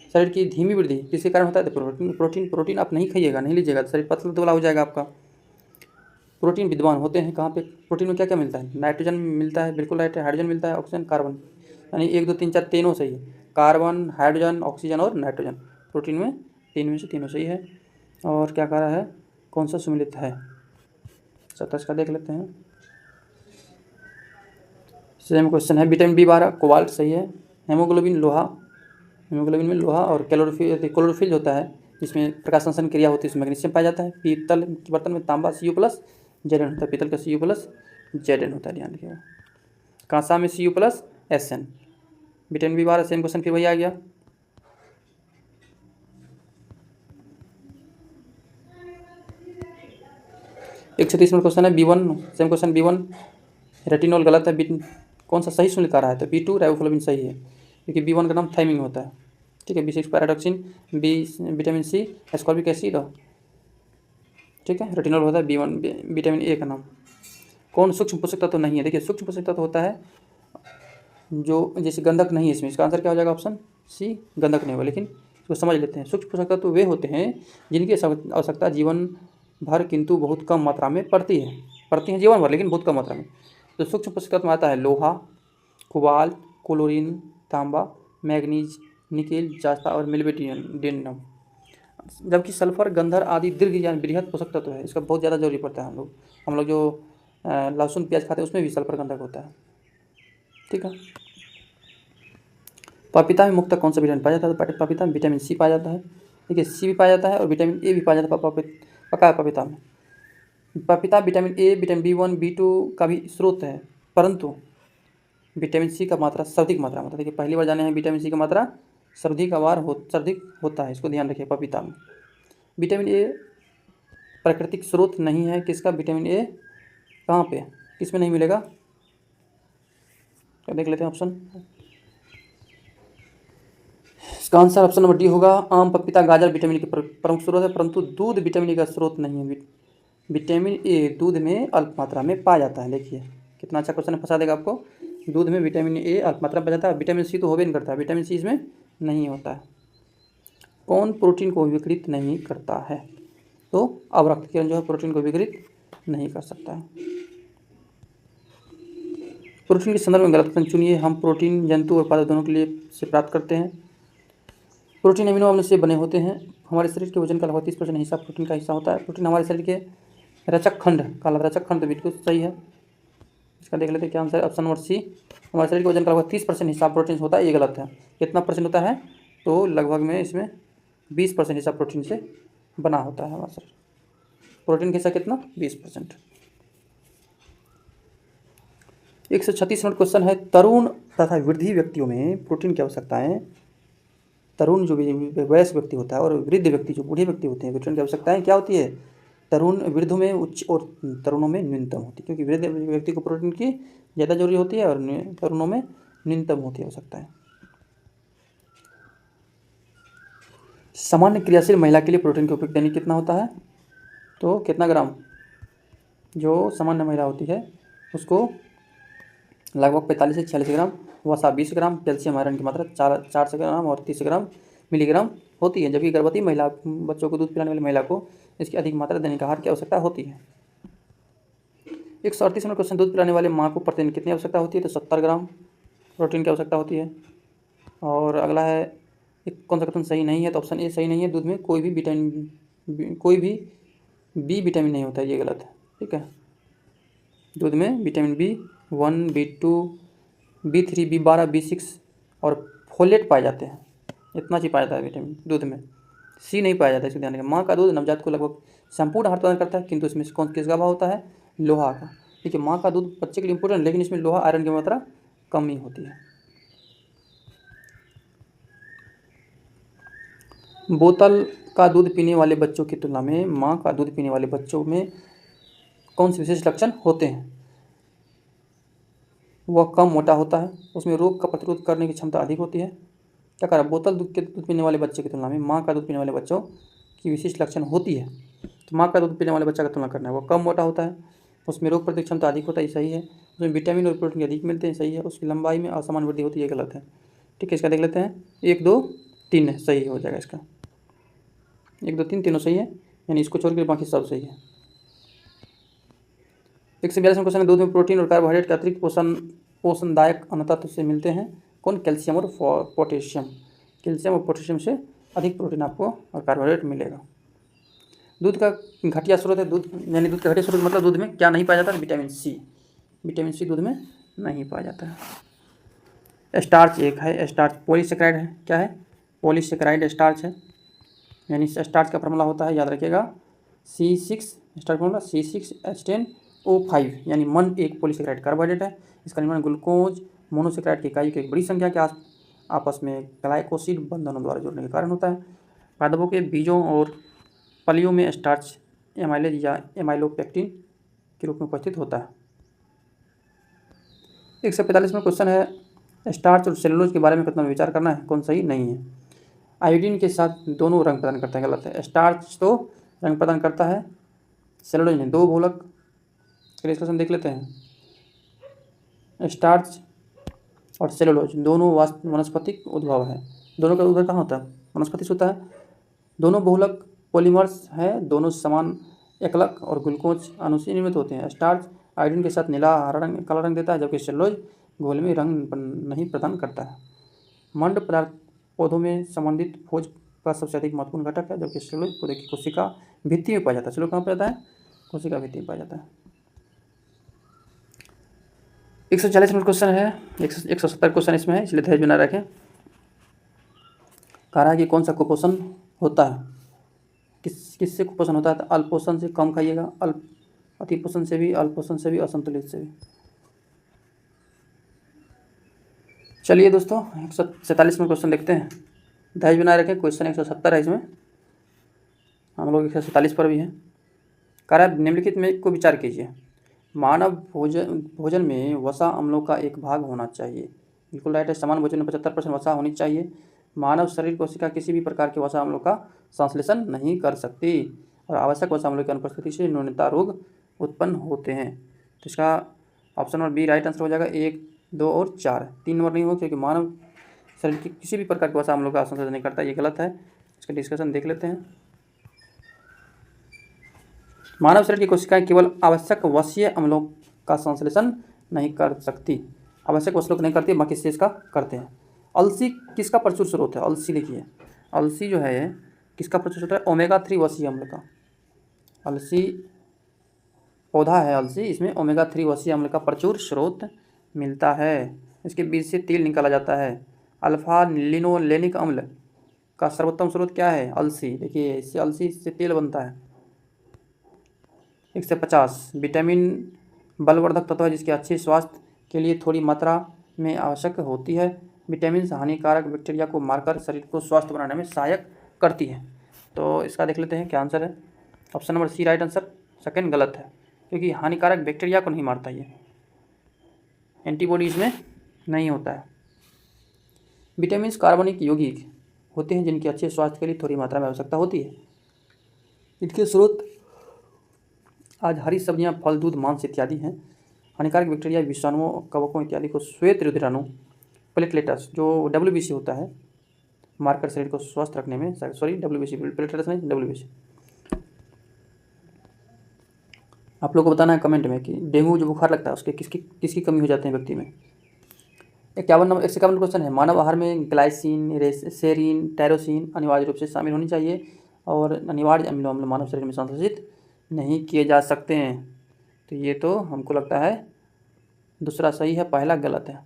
A: शरीर की धीमी वृद्धि किसके कारण होता है? प्रोटीन आप नहीं खाइएगा, नहीं लीजिएगा तो शरीर पतला दुबला हो जाएगा आपका। प्रोटीन विद्यमान होते हैं कहाँ पे? प्रोटीन में क्या क्या मिलता है? नाइट्रोजन मिलता है, बिल्कुल राइट है। हाइड्रोजन मिलता है, ऑक्सीजन, कार्बन, यानी 1 2 3 4 तीनों सही है। कार्बन, हाइड्रोजन, ऑक्सीजन और नाइट्रोजन प्रोटीन में 3 में से तीनों सही है। और क्या कह रहा है, कौन सा सुमिलित है? 27 का देख लेते हैं। सेम क्वेश्चन है। विटामिन B12 कोबाल्ट सही है। हेमोग्लोबिन में लोहा और क्लोरोफिल होता है जिसमें प्रकाश संश्लेषण क्रिया होती है, उसमें मैग्नीशियम पाया जाता है। पीतल के बर्तन में तांबा Cu+Zn होता है। पीतल का Cu+Zn होता है, ध्यान रखिएगा। कांसा में Cu+Sn। Vitamin B12 same question फिर वही आ गया। एक 36 नंबर क्वेश्चन है B1, same question B1। Retinol गलत है, कौन सा सही सुन आ रहा है? तो B2 राइबोफ्लाविन सही है, क्योंकि B1 का नाम थाइमिन होता है। ठीक है, B6 pyridoxine, vitamin C ascorbic acid. ठीक है, रेटिनॉल होता है B1, विटामिन A का नाम। कौन सूक्ष्म पोषक तत्व नहीं है? देखिए, सूक्ष्म पोषक तत्व होता है जो जैसे गंधक नहीं है इसमें। इसका आंसर क्या हो जाएगा? ऑप्शन C, गंधक नहीं होगा। लेकिन इसको समझ लेते हैं। सूक्ष्म पोषक तत्व वे होते हैं जिनकी आवश्यकता जीवन भर किंतु बहुत कम मात्रा में पड़ती है जीवन भर, लेकिन बहुत कम मात्रा में। तो सूक्ष्म पोषक तत्व में आता है लोहा, कोबाल्ट, क्लोरीन, तांबा, मैग्नीज, निकेल, जास्ता और मिलिबेडियम। जबकि सल्फर, गंधक आदि दीर्घ यानी बृहद पोषक तत्व है, इसका बहुत ज़्यादा जरूरी पड़ता है। हम लोग जो लहसुन प्याज खाते हैं उसमें भी सल्फर, गंधक होता है। ठीक है, पपीता में मुख्यतः कौन सा विटामिन पाया जाता है? तो पपीता में विटामिन C पाया जाता है। ठीक है, C भी पाया जाता है और विटामिन A भी पाया जाता है पका पपीता में। पपीता vitamin A, vitamin B1, B2 का भी स्रोत है, परंतु विटामिन C का मात्रा सर्वाधिक मात्रा में। देखिए, पहली बार जाने हैं विटामिन C का मात्रा सर्वाधिक होता है, इसको ध्यान रखिए। पपीता में विटामिन A प्राकृतिक स्रोत नहीं है किसका? विटामिन A कहाँ पे, किस में नहीं मिलेगा? तो देख लेते हैं ऑप्शन। इसका आंसर ऑप्शन नंबर डी होगा। आम, पपीता, गाजर विटामिन के प्रमुख स्रोत है, परंतु दूध विटामिन E का स्रोत नहीं है। विटामिन A दूध में अल्प मात्रा में पाया जाता है। देखिए कितना अच्छा क्वेश्चन फंसा देगा आपको। दूध में विटामिन A अल्प मात्रा में पाया जाता है। विटामिन C तो हो भी नहीं करता है, विटामिन C इसमें नहीं होता है। कौन प्रोटीन को विकृत नहीं करता है? तो अब रक्तकिरण जो है प्रोटीन को विघटित नहीं कर सकता है। प्रोटीन के संदर्भ में गलत कथन चुनिए। हम प्रोटीन जंतु और पादप दोनों के लिए से प्राप्त करते हैं। प्रोटीन अमीनो अम्ल से बने होते हैं। हमारे शरीर के वजन का लगभग 30% हिस्सा प्रोटीन का हिस्सा होता है। प्रोटीन हमारे शरीर के रचक खंड तो बिल्कुल सही है। इसका देख लेते हैं क्या आंसर है। ऑप्शन नंबर सी, हमारे शरीर के वजन का लगभग 30% हिस्सा प्रोटीन से होता है, ये गलत है। कितना परसेंट होता है? तो लगभग में इसमें 20% हिस्सा प्रोटीन से बना होता है हमारा शरीर। प्रोटीन का हिस्सा कितना? 20%। 136 नंबर क्वेश्चन है, तरुण तथा वृद्धि व्यक्तियों में प्रोटीन की आवश्यकताएं। तरुण जो वयस्क व्यक्ति होता है और वृद्ध व्यक्ति जो बूढ़े व्यक्ति होते हैं, प्रोटीन की आवश्यकताएं क्या होती है? तरुण वृद्धों में उच्च और तरुणों में न्यूनतम होती है, क्योंकि वृद्ध व्यक्ति को प्रोटीन की ज़्यादा जरूरी होती है और तरुणों में न्यूनतम होती है आवश्यकताएं। सामान्य क्रियाशील महिला के लिए प्रोटीन का उपयोग दैनिक कितना होता है? तो कितना ग्राम? जो सामान्य महिला होती है उसको लगभग 45 से 46 ग्राम, वसा 20 ग्राम, कैल्शियम आयरन की मात्रा 400 ग्राम और 30 ग्राम मिलीग्राम होती है, जबकि गर्भवती महिला बच्चों को दूध पिलाने वाली महिला को इसकी अधिक मात्रा दैनिक आहार की आवश्यकता होती है। 138 नंबर क्वेश्चन, दूध पिलाने वाले माँ को प्रतिदिन कितनी आवश्यकता होती है? तो 70 ग्राम प्रोटीन की आवश्यकता होती है। और अगला है, कौन सा कथन सही नहीं है? तो ऑप्शन ए सही नहीं है, दूध में कोई भी बी विटामिन नहीं होता है, ये गलत है। ठीक है, दूध में vitamin B1, B2, B3, B12, B6 और फोलेट पाए जाते हैं। इतना चीज पाया जाता है विटामिन दूध में, सी नहीं पाया जाता है, इसको ध्यान रखें। माँ का दूध नवजात को लगभग संपूर्ण आहार प्रदान करता है, किंतु इसमें किसका अभाव होता है? लोहा का। ठीक है, माँ का दूध बच्चे के लिए इंपॉर्टेंट, लेकिन इसमें लोहा आयरन की मात्रा कम ही होती है। बोतल का दूध पीने वाले बच्चों की तुलना में माँ का दूध पीने वाले बच्चों में कौन से विशेष लक्षण होते हैं? वह कम मोटा होता है, उसमें रोग का प्रतिरोध करने की क्षमता अधिक होती है। क्या कह रहा है? बोतल दूध पीने वाले बच्चे की तुलना में माँ का दूध पीने वाले बच्चों की विशिष्ट लक्षण होती है। तो माँ का दूध पीने वाले बच्चा का तुलना करना है, वो कम मोटा होता है, उसमें रोग प्रतिरोधक क्षमता अधिक होता है, सही है। उसमें विटामिन और प्रोटीन अधिक मिलते हैं, सही है। उसकी लंबाई में असमान वृद्धि होती है, गलत है। ठीक है, इसका देख लेते हैं। 1, 2, 3 है, सही हो जाएगा इसका। 1, 2, 3 तीनों सही है, यानी इसको छोड़ कर बाकी सब सही है। 142 क्वेश्चन है, दूध में प्रोटीन और कार्बोहाइड्रेट के अतिरिक्त पोषणदायक अन्तत्व से मिलते हैं। कौन? कैल्शियम और पोटेशियम। कैल्शियम और पोटेशियम से अधिक प्रोटीन आपको और कार्बोहाइड्रेट मिलेगा। दूध का घटिया स्रोत है, दूध यानी दूध का घटिया स्रोत मतलब दूध में क्या नहीं पाया जाता है? Vitamin C. विटामिन सी दूध में नहीं पाया जाता है। स्टार्च एक है, स्टार्च पॉलीसेकेराइड है। क्या है? पॉलीसेकेराइड स्टार्च है, यानी स्टार्च का फॉर्मूला होता है, याद रखिएगा, C6 स्टार्च फॉर्मूला C6H10O5, यानी मन एक पॉलीसेकेराइड कार्बोहाइड्रेट है। इसका निर्माण ग्लूकोज मोनोसेकेराइड की इकाई की एक बड़ी संख्या के आपस में ग्लाइकोसिड बंधनों द्वारा जुड़ने के कारण होता है। पादपों के बीजों और फलियों में स्टार्च एमाइलेज या एमाइलोपेक्टिन के रूप में उपस्थित होता है। 145 में क्वेश्चन है, स्टार्च और सेलुलोज के बारे में कितना विचार करना है, कौन सही नहीं है? आयोडीन के साथ दोनों रंग प्रदान करता है, गलत है। स्टार्च तो रंग प्रदान करता है, सेलुलोज ने दो बहुलक। क्वेश्चन देख लेते हैं। स्टार्च और सेलुलोज दोनों वनस्पतिक उद्भव है। दोनों का उद्भव कहाँ होता है? वनस्पति से होता है। दोनों बहुलक पॉलीमर्स हैं, दोनों समान एकलक और ग्लूकोज अणु से निर्मित होते हैं। स्टार्च आयोडीन के साथ नीला काला रंग देता है, जबकि सेलुलोज घोल में रंग नहीं प्रदान करता है। मंड पदार्थ पौधों में संबंधित भोज का सबसे अधिक महत्वपूर्ण घटक है, जबकि सेलुलोज पौधे की कोशिका भित्ति में पाया जाता है। सेलुलोज कहाँ पाया जाता है? कोशिका भित्ति में पाया जाता है। 140 नंबर क्वेश्चन है, 170 क्वेश्चन इसमें है, इसलिए धैर्य बना रखें। कह रहा है कि कौन सा कुपोषण होता है? किससे कुपोषण होता है? तो अल्पोषण से कम खाइएगा, अतिपोषण से भी, अल्पोषण से भी, असंतुलित से भी। चलिए दोस्तों, 147 में क्वेश्चन देखते हैं। धैर्य बनाए रखें, क्वेश्चन 170 है, इसमें हम लोग 147 पर भी हैं। कह रहा है निम्नलिखित में को विचार कीजिए। मानव भोजन में वसा अम्लों का एक भाग होना चाहिए, बिल्कुल राइट है। समान भोजन में 75% वसा होनी चाहिए। मानव शरीर कोशिका किसी भी प्रकार के वसा अम्लों का संश्लेषण नहीं कर सकती और आवश्यक वसा अम्लों की अनुपस्थिति से न्यूनता रोग उत्पन्न होते हैं। तो इसका option number B right answer हो जाएगा। 1, 2 और 4, 3 नंबर नहीं होगा, क्योंकि मानव शरीर की किसी भी प्रकार के वसा अम्लों का संश्लेषण नहीं करता, ये गलत है। इसका डिस्कशन देख लेते हैं। मानव शरीर की कोशिकाएं केवल आवश्यक वसीय अम्लों का संश्लेषण नहीं कर सकती, आवश्यक वस्तुओं को नहीं करती, बाकी शेष का करते हैं। अलसी किसका प्रचुर स्रोत है? अलसी लिखिए, अलसी जो है किसका प्रचुर स्रोत है? ओमेगा 3 वसीय अम्ल का। अलसी पौधा है, अलसी, इसमें ओमेगा 3 वसीय अम्ल का प्रचुर स्रोत मिलता है। इसके बीज से तेल निकाला जाता है। अल्फा लिनोलेनिक अम्ल का सर्वोत्तम स्रोत क्या है? अलसी। देखिए इससे अलसी से तेल बनता है। 150 विटामिन बलवर्धक तत्व है जिसके अच्छे स्वास्थ्य के लिए थोड़ी मात्रा में आवश्यक होती है। विटामिन हानिकारक बैक्टीरिया को मारकर शरीर को स्वस्थ बनाने में सहायक करती है। तो इसका देख लेते हैं क्या आंसर है। Option number C right answer, second गलत है, क्योंकि हानिकारक बैक्टीरिया को नहीं मारता, ये एंटीबॉडी इसमें नहीं होता है। विटामिन कार्बनिक यौगिक होते हैं जिनकी अच्छे स्वास्थ्य के लिए थोड़ी मात्रा में आवश्यकता होती है। इनके स्रोत आज हरी सब्जियां, फल, दूध, मांस इत्यादि हैं। हानिकारक बैक्टीरिया, विषाणुओं, कवकों इत्यादि को श्वेत रुधिराणु प्लेटलेट्स जो WBC होता है मारकर शरीर को स्वस्थ रखने में, सॉरी WBC प्लेटलेट्स नहीं, WBC। आप लोग को बताना है कमेंट में कि डेंगू जो बुखार लगता है उसके किसकी कमी हो जाती है व्यक्ति में। 51 क्वेश्चन है। मानव आहार में ग्लाइसिन, सेरीन, टायरोसिन अनिवार्य रूप से शामिल होनी चाहिए और अनिवार्य अम्ल मानव शरीर में संश्लेषित नहीं किए जा सकते हैं। तो ये तो हमको लगता है दूसरा सही है, पहला गलत है।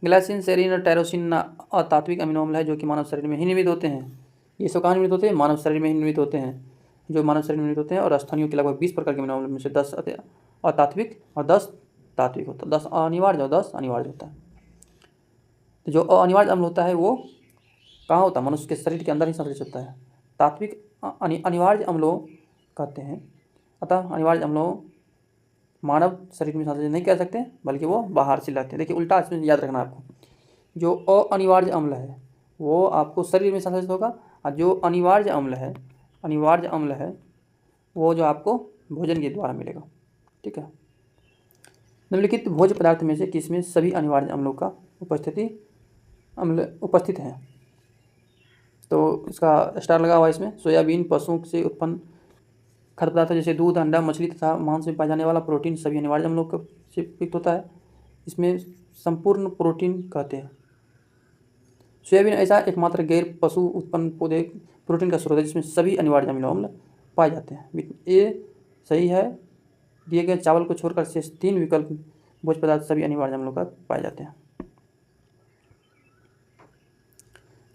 A: ग्लाइसिन, सेरीन और टायरोसिन अतात्विक अमीनो अम्ल है जो कि मानव शरीर में ही निर्मित होते हैं। ये सब कहाँ निर्मित होते हैं? मानव शरीर में ही निर्मित होते हैं, जो मानव शरीर में निर्मित होते हैं। और स्तनियों के लगभग 20 प्रकार के अमीनो अम्ल में से 10 अतात्विक और 10 तात्विक होता है। 10 अनिवार्य और 10 अनिवार्य होता है। तो जो अनिवार्य अम्ल होता है वो कहाँ होता है? मनुष्य के शरीर के अंदर ही संश्लेषित होता है। तात्विक अनिवार्य अम्लों कहते हैं। अतः अनिवार्य अम्लों मानव शरीर में संश्लेषित नहीं कर सकते, बल्कि वो बाहर से लाते हैं। देखिए उल्टा इसमें याद रखना आपको, जो अनिवार्य अम्ल है वो आपको शरीर में संश्लेषित होगा, और जो अनिवार्य अम्ल है वो जो आपको भोजन के द्वारा मिलेगा। ठीक है। निम्नलिखित भोज्य पदार्थ में से किसमें सभी अनिवार्य अम्लों का उपस्थित है? तो इसका स्टार लगा हुआ है इसमें। सोयाबीन पशुओं से उत्पन्न खाद्य पदार्थ जैसे दूध, अंडा, मछली तथा मांस में पाया जाने वाला प्रोटीन सभी अनिवार्य अम्लों से युक्त होता है। इसमें संपूर्ण प्रोटीन कहते हैं। सोयाबीन ऐसा एकमात्र गैर पशु उत्पन्न पौधे प्रोटीन का स्रोत है जिसमें सभी अनिवार्य अमीनो अम्ल पाए जाते हैं। ये सही है। दिए गए चावल को छोड़कर शेष 3 विकल्प भोज्य पदार्थ सभी अनिवार्य अम्लों का पाए जाते हैं।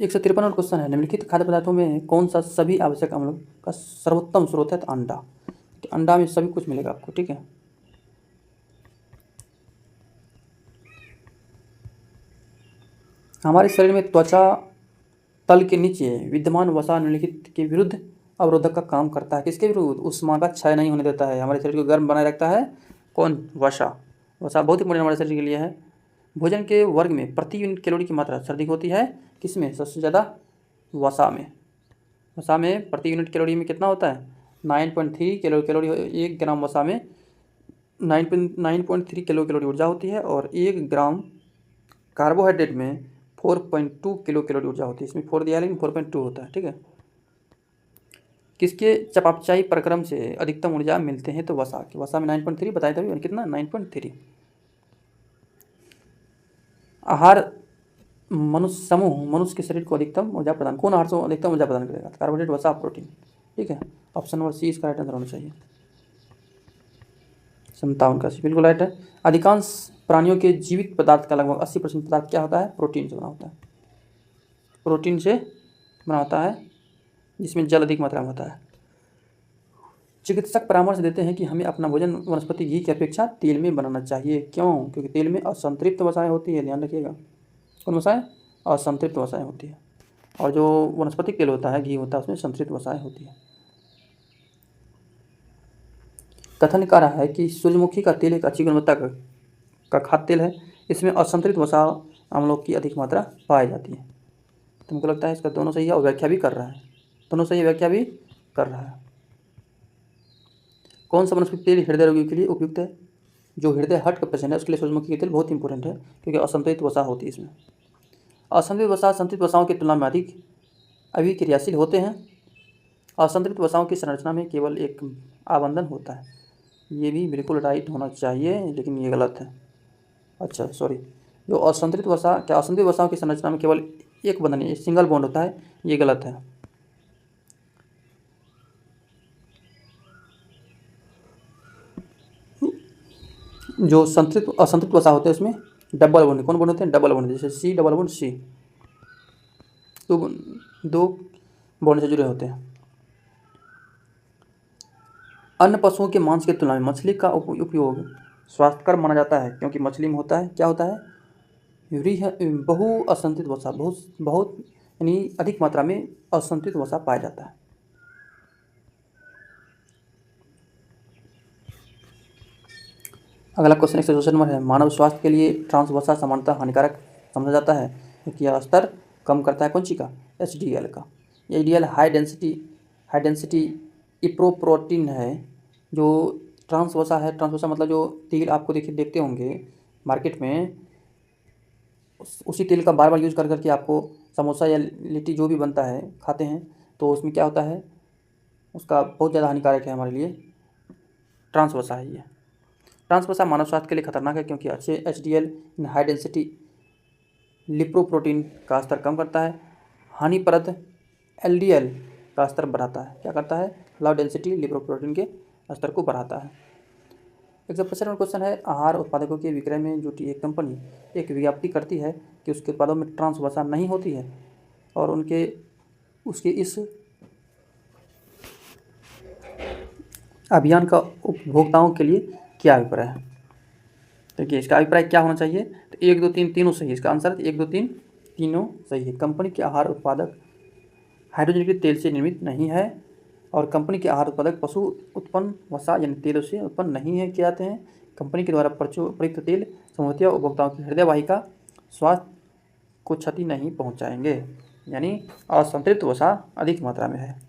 A: 153 क्वेश्चन है। निम्नलिखित खाद्य पदार्थों में कौन सा सभी आवश्यक अम्लों का सर्वोत्तम स्रोत है? तो अंडा। अंडा में सभी कुछ मिलेगा आपको। ठीक है। हमारे शरीर में त्वचा तल के नीचे विद्यमान वसा निम्नलिखित के विरुद्ध अवरोधक का काम करता है। किसके विरुद्ध? उष्मा का क्षय नहीं होने देता है, हमारे शरीर को गर्म बनाए रखता है। कौन? वसा। वसा बहुत इंपॉर्टेंट हमारे शरीर के लिए है। भोजन के वर्ग में प्रति यूनिट कैलोरी की मात्रा सर्वाधिक होती है किसमें? सबसे ज़्यादा वसा में। वसा में प्रति यूनिट कैलोरी में कितना होता है? 9.3 कैलोरी। 1 ग्राम वसा में 9.3 कैलोरी ऊर्जा होती है, और 1 ग्राम कार्बोहाइड्रेट में 4.2 कैलोरी ऊर्जा होती है। इसमें 4 दिया है लेकिन 4.2 होता है। ठीक है। किसके चयापचयी प्रक्रम से अधिकतम ऊर्जा मिलते हैं? तो वसा के। वसा में 9.3 बताया था, कितना? 9.3। आहार मनुष्य के शरीर को अधिकतम ऊर्जा प्रदान, कौन आहार से अधिकतम ऊर्जा प्रदान करेगा? कार्बोहाइड्रेट, वसा, प्रोटीन। ठीक है। ऑप्शन नंबर सी इसका राइट आंसर होना चाहिए। 57 का बिल्कुल राइट है। अधिकांश प्राणियों के जीवित पदार्थ का लगभग 80% पदार्थ क्या होता है? प्रोटीन से बना होता है। प्रोटीन से बना होता है, जिसमें जल अधिक मात्रा में होता है। चिकित्सक परामर्श देते हैं कि हमें अपना भोजन वनस्पति घी की अपेक्षा तेल में बनाना चाहिए। क्यों? क्योंकि तेल में असंतृप्त वसाएं होती है। ध्यान रखिएगा, कौन वसाएं? असंतृप्त वसाएं होती है। और जो वनस्पतिक तेल होता है, घी होता है, उसमें संतृप्त वसाएं होती है। कथन कर रहा है कि सूर्यमुखी का तेल एक अच्छी गुणवत्ता का खाद्य तेल है। इसमें असंतृप्त वसा अम्लों की अधिक मात्रा पाई जाती है। तो मुझको लगता है इसका दोनों सही है, और व्याख्या भी कर रहा है। दोनों सही, व्याख्या भी कर रहा है। कौन सा वनस्पति तेल हृदय रोगियों के लिए उपयुक्त है? जो हृदय हट का पेशेंट है उसके लिए सूर्यमुखी का तेल बहुत इंपॉर्टेंट है, क्योंकि असंतुलित वसा होती है इसमें। असंतुलित वसा संतुलित वसाओं की तुलना में अधिक अभिक्रियाशील होते हैं। असंतुलित वसाओं की संरचना में केवल एक आबंधन होता है। ये भी बिल्कुल राइट होना चाहिए, लेकिन ये गलत है। अच्छा सॉरी, जो असंतुलित वसा, क्या असंतुलित वसाओं की संरचना में केवल एक बंधन है, सिंगल बॉन्ड होता है, ये गलत है। जो संतुलित असंतुलित वसा होते हैं उसमें डबल बॉन्ड, कौन बॉन्ड होते हैं? डबल बॉन्ड, जैसे सी डबल बॉन्ड सी, तो दो बॉन्ड से जुड़े होते हैं। अन्य पशुओं के मांस की तुलना में मछली का उपयोग स्वास्थ्यकर माना जाता है, क्योंकि मछली में होता है, क्या होता है? बहु असंतुलित वसा, बहुत बहुत यानी अधिक मात्रा में असंतुलित वसा पाया जाता है। अगला क्वेश्चन 164 नंबर है, मानव स्वास्थ्य के लिए ट्रांस वसा सामान्यतः हानिकारक समझा जाता है क्योंकि यह स्तर कम करता है कौन सी का? HDL का। HDL हाई डेंसिटी इप्रोप्रोटीन है। जो ट्रांस वसा है, ट्रांस वसा मतलब जो तेल आपको देखते होंगे मार्केट में, उसी तेल का बार बार यूज़ कर करके आपको समोसा या लिट्टी जो भी बनता है खाते हैं, तो उसमें क्या होता है, उसका बहुत ज़्यादा हानिकारक है हमारे लिए, ट्रांस वसा है ये। ट्रांस वसा मानव स्वास्थ्य के लिए खतरनाक है क्योंकि अच्छे HDL हाई डेंसिटी लिपोप्रोटीन का स्तर कम करता है, हानिप्रद LDL का स्तर बढ़ाता है। क्या करता है? लो डेंसिटी लिपोप्रोटीन के स्तर को बढ़ाता है। 165 नंबर क्वेश्चन है, आहार उत्पादकों के विक्रय में जो एक कंपनी एक विज्ञप्ति करती है कि उसके उत्पादों में ट्रांस वसा नहीं होती है, और उसके इस अभियान का उपभोक्ताओं के लिए क्या अभिप्राय है? देखिए इसका अभिप्राय क्या होना चाहिए, तो 1 2 3 तीनों सही है। इसका आंसर 1 2 3 तीनों सही है। कंपनी के आहार उत्पादक हाइड्रोजनीकृत तेल से निर्मित नहीं है, और कंपनी के आहार उत्पादक पशु उत्पन्न वसा यानी तेलों से उत्पन्न नहीं है किए जाते हैं। कंपनी के द्वारा प्रयुक्त तेल संभवतः उपभोक्ताओं की हृदय वाहिका स्वास्थ्य को क्षति नहीं पहुंचाएंगे, यानी असंतुलित वसा अधिक मात्रा में है।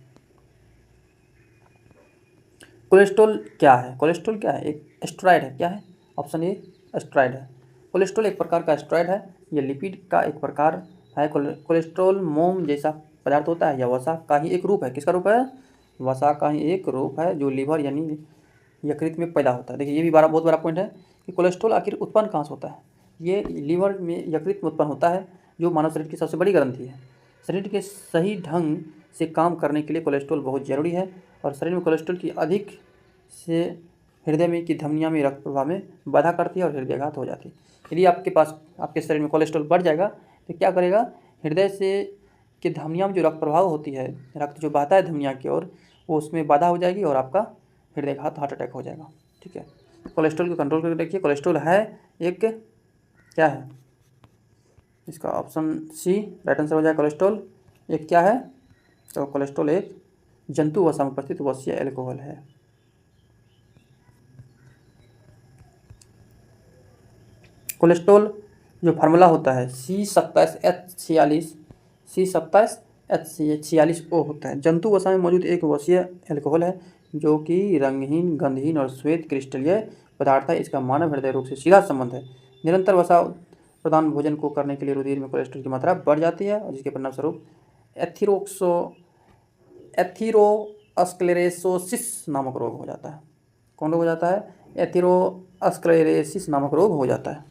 A: कोलेस्ट्रॉल क्या है? कोलेस्ट्रॉल क्या है? एक एस्टेरॉयड है। क्या है? ऑप्शन ए एस्टेरॉयड है। कोलेस्ट्रॉल एक प्रकार का एस्टेरॉयड है, यह लिपिड का एक प्रकार है। कोलेस्ट्रॉल मोम जैसा पदार्थ होता है, यह वसा का ही एक रूप है। किसका रूप है? वसा का ही एक रूप है, जो लीवर यानी यकृत में पैदा होता है। देखिए ये भी बहुत बड़ा पॉइंट है कि कोलेस्ट्रॉल आखिर उत्पन्न कहाँ से होता है? ये लीवर में यकृत में उत्पन्न होता है, जो मानव शरीर की सबसे बड़ी ग्रंथि है। शरीर के सही ढंग से काम करने के लिए कोलेस्ट्रॉल बहुत ज़रूरी है, और शरीर में कोलेस्ट्रॉल की अधिक से हृदय में की धमनियों में रक्त प्रवाह में बाधा करती है और हृदयाघात हो जाती है। यदि आपके शरीर में कोलेस्ट्रॉल बढ़ जाएगा तो क्या करेगा? हृदय से कि धमनियों में जो रक्त प्रवाह होती है, रक्त जो बहता है धमनियों की ओर, वो उसमें बाधा हो जाएगी और आपका हृदयाघात, हार्ट अटैक हो जाएगा। ठीक है, कोलेस्ट्रॉल को कंट्रोल करके रखिए। कोलेस्ट्रॉल है एक, क्या है इसका? ऑप्शन सी राइट आंसर हो जाए। कोलेस्ट्रॉल एक क्या है? तो कोलेस्ट्रॉल एक जंतु वसा में उपस्थित वसीय एल्कोहल है। कोलेस्ट्रॉल जो फार्मूला होता है C27H46O होता है। जंतु वसा में मौजूद एक वसीय एल्कोहल है, जो कि रंगहीन, गंधहीन और श्वेत क्रिस्टलीय पदार्थ है। इसका मानव हृदय रोग से सीधा संबंध है। निरंतर वसा प्रदान भोजन को करने के लिए रुधिर में कोलेस्ट्रॉल की मात्रा बढ़ जाती है, और जिसके परिणाम स्वरूप एथेरोस्क्लेरोसिस नामक रोग हो जाता है। कौन रोग हो जाता है? एथेरोस्क्लेरोसिस नामक रोग हो जाता है।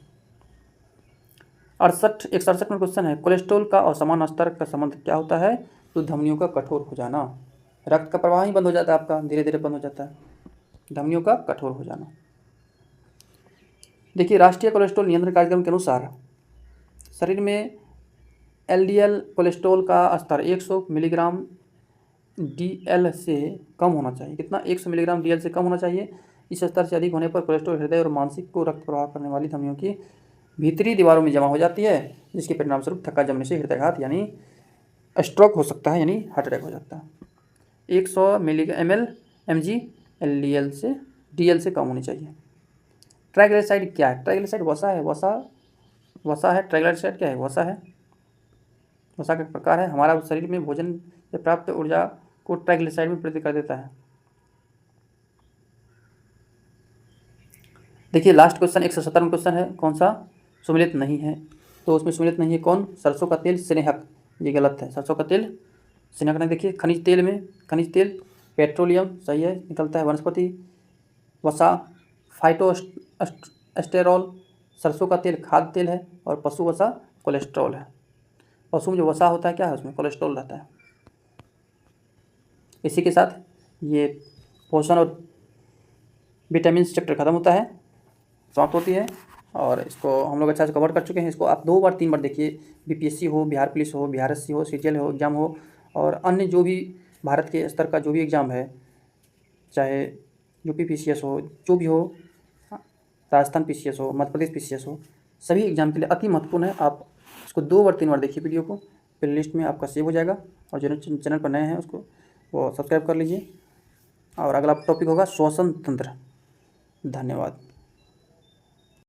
A: 168 में क्वेश्चन है, कोलेस्ट्रॉल का और समान स्तर का संबंध क्या होता है? तो धमनियों का कठोर हो जाना। रक्त का प्रवाह ही बंद हो जाता है, आपका धीरे धीरे बंद हो जाता है, धमनियों का कठोर हो जाना। देखिए राष्ट्रीय कोलेस्ट्रॉल नियंत्रण कार्यक्रम के अनुसार शरीर में LDL कोलेस्ट्रॉल का स्तर 100 मिलीग्राम DL से कम होना चाहिए। कितना? 100 मिलीग्राम DL से कम होना चाहिए। इस स्तर से अधिक होने पर कोलेस्ट्रॉल हृदय और मानसिक को रक्त प्रवाह करने वाली धमनियों की भीतरी दीवारों में जमा हो जाती है, जिसके परिणाम स्वरूप थक्का जमने से हृदयाघात यानी स्ट्रोक हो सकता है, यानी हार्ट अटैक हो सकता है। 100 mg DL से कम होनी चाहिए। ट्राइग्लिसराइड क्या है? ट्राइग्लिसराइड वसा है। वसा है। ट्राइग्लिसराइड क्या है? वसा है। वसा का प्रकार है। हमारा शरीर में भोजन से प्राप्त ऊर्जा को ट्राइग्लिसराइड में परिवर्तित कर देता है। देखिए लास्ट क्वेश्चन 170 में क्वेश्चन है, कौन सा सुमेलित नहीं है? तो उसमें सुमेलित नहीं है कौन? सरसों का तेल, स्नेहक। ये गलत है। सरसों का तेल स्नेहक नहीं। देखिए खनिज तेल पेट्रोलियम सही है, निकलता है। वनस्पति वसा, फाइटोस्टेरॉल, सरसों का तेल खाद्य तेल है। और पशु वसा कोलेस्ट्रॉल है। पशु में जो वसा होता है क्या है, उसमें कोलेस्ट्रॉल रहता है। इसी के साथ ये पोषण और विटामिन चैप्टर खत्म होता है, समाप्त होती है। और इसको हम लोग अच्छा से कवर कर चुके हैं। इसको आप 2 बार 3 बार देखिए, बीपीएससी हो, बिहार पुलिस हो, बिहार एससी हो, सीजीएल हो एग्ज़ाम हो, और अन्य जो भी भारत के स्तर का जो भी एग्ज़ाम है, चाहे यूपी पीसीएस हो, जो भी हो, राजस्थान पीसीएस हो, मध्य प्रदेश पीसीएस हो, सभी एग्ज़ाम के लिए अति महत्वपूर्ण है। आप इसको 2 बार 3 बार देखिए वीडियो को, प्ले लिस्ट में आपका सेव हो जाएगा। और जो चैनल पर नए हैं उसको वो सब्सक्राइब कर लीजिए। और अगला टॉपिक होगा श्वसन तंत्र। धन्यवाद।